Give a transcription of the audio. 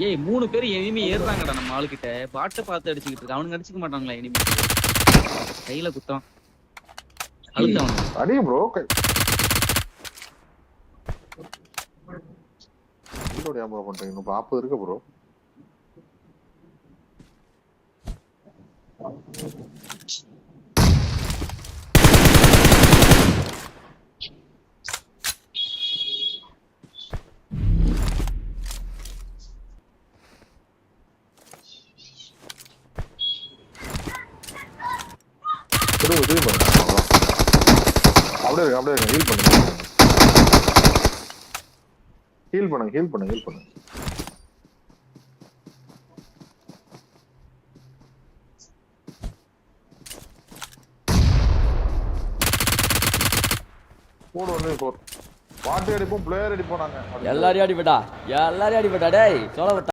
ஏய் 3 பேர் எனிமி ஏறுறாங்கடா நம்ம ஆளுகிட்ட. பாட்ட பார்த்து அடிச்சுக்கிட்டு இருக்கு. அவனுங்க அடிச்சுக்க மாட்டாங்களா எனிமி? கையில குத்தான். அழுத்தவன். அடி ப்ரோ. இதோட ஏமா பண்றீங்க? இன்னும் 40 இருக்கு ப்ரோ. அப்படியே ஹீல் பண்ணுங்க. போடு ஒண்ணு போர். பாட்டு அடிப்போம், பிளேயர் அடிப்போம் நாங்க. எல்லாரையும் அடிப்படா டேய். சொல்ல